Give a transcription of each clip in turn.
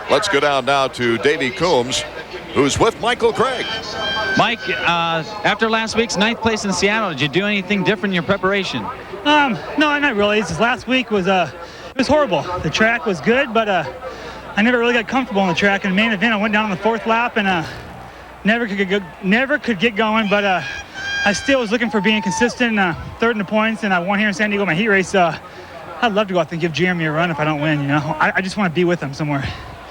Let's go down now to Davey Coombs, who's with Michael Craig. Mike, after last week's 9th place in Seattle, did you do anything different in your preparation? No, not really. This last week was it was horrible. The track was good, but I never really got comfortable on the track. In the main event, I went down on the 4th lap and never could get going. But I still was looking for being consistent, 3rd in the points, and I won here in San Diego my heat race. I'd love to go out there and give Jeremy a run if I don't win. You know, I just want to be with him somewhere.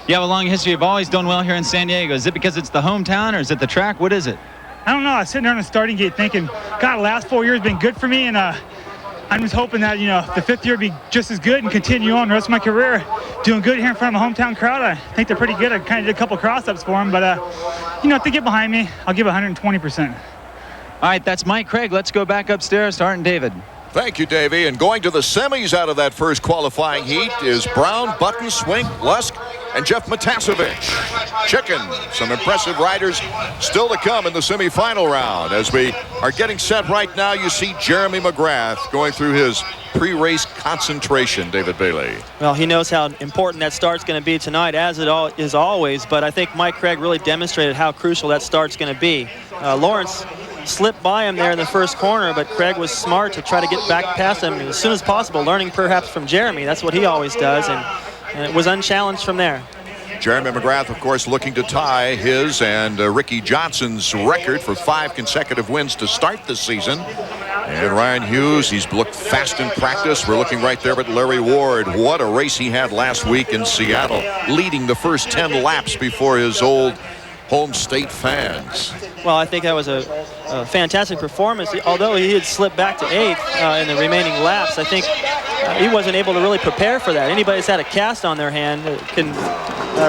You have a long history of always done well here in San Diego. Is it because it's the hometown, or is it the track? What is it? I don't know. I was sitting there on the starting gate thinking, God, the last 4 years have been good for me, and I'm just hoping that, you know, the 5th year would be just as good and continue on the rest of my career doing good here in front of a hometown crowd. I think they're pretty good. I kind of did a couple cross-ups for them, but, you know, if they get behind me, I'll give 120%. All right, that's Mike Craig. Let's go back upstairs to Art and David. Thank you, Davey. And going to the semis out of that first qualifying heat is Brown, Button, Swink, Lusk, and Jeff Matasevich. Chicken. Some impressive riders still to come in the semifinal round. As we are getting set right now, you see Jeremy McGrath going through his pre-race concentration, David Bailey. Well, he knows how important that start's going to be tonight, as it is always, but I think Mike Craig really demonstrated how crucial that start's going to be. Lawrence slipped by him there in the first corner, but Craig was smart to try to get back past him as soon as possible, learning perhaps from Jeremy. That's what he always does, and it was unchallenged from there. Jeremy McGrath, of course, looking to tie his and Ricky Johnson's record for 5 consecutive wins to start the season. And Ryan Hughes, he's looked fast in practice. We're looking right there at Larry Ward. What a race he had last week in Seattle, leading the first 10 laps before his old home state fans. Well, I think that was a fantastic performance. Although he had slipped back to 8th in the remaining laps, I think he wasn't able to really prepare for that. Anybody that's had a cast on their hand can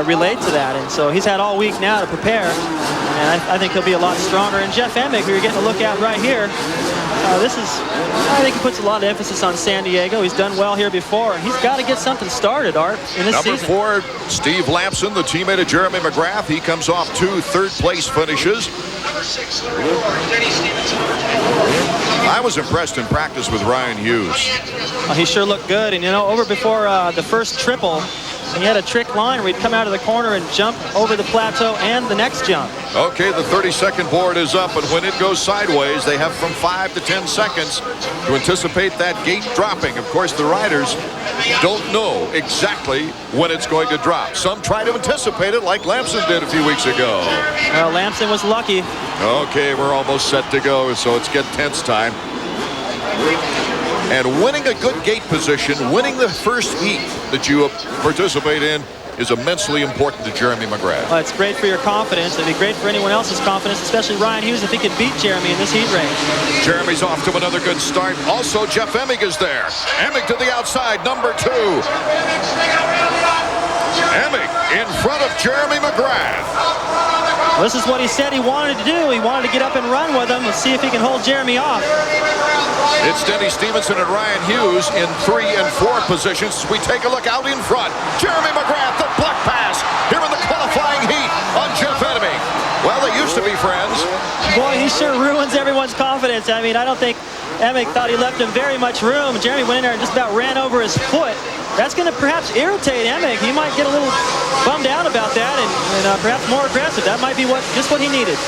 relate to that. And so he's had all week now to prepare. And I think he'll be a lot stronger. And Jeff Emig, who you're getting a look at right here, I think he puts a lot of emphasis on San Diego. He's done well here before, and he's got to get something started, Art, in this season. Number 4, Steve Lamson, the teammate of Jeremy McGrath. He comes off 2 third-place finishes. I was impressed in practice with Ryan Hughes. He sure looked good, and you know, over before the first triple, he had a trick line where he'd come out of the corner and jump over the plateau and the next jump. Okay, the 30-second board is up, and when it goes sideways, they have from 5 to 10 seconds to anticipate that gate dropping. Of course, the riders don't know exactly when it's going to drop. Some try to anticipate it like Lamson did a few weeks ago. Well, Lamson was lucky. Okay, we're almost set to go, so it's get tense time. And winning a good gate position, winning the first heat that you participate in, is immensely important to Jeremy McGrath. Well, it's great for your confidence. It'd be great for anyone else's confidence, especially Ryan Hughes, if he could beat Jeremy in this heat race. Jeremy's off to another good start. Also, Jeff Emig is there. Emig to the outside, number 2. Emig in front of Jeremy McGrath. Well, this is what he said he wanted to do. He wanted to get up and run with him and see if he can hold Jeremy off. It's Denny Stevenson and Ryan Hughes in 3 and 4 positions. We take a look out in front. Jeremy McGrath, the black pass here in the qualifying heat on Jeff Emig. Well, they used to be friends. Boy, he sure ruins everyone's confidence. I mean, I don't think Emig thought he left him very much room. Jeremy went in there and just about ran over his foot. That's going to perhaps irritate Emig. He might get a little bummed out about that and perhaps more aggressive. That might be just what he needed.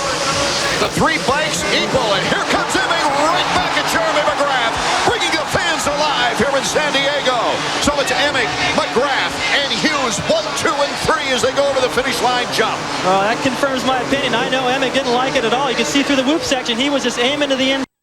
The 3 bikes equal, and here comes Emig right back at Jeremy McGrath, bringing the fans alive here in San Diego. So it's Emig, McGrath, and Hughes, 1, 2, and 3 as they go over the finish line jump. That confirms my opinion. I know Emig didn't like it at all. You can see through the whoop section, he was just aiming to the end.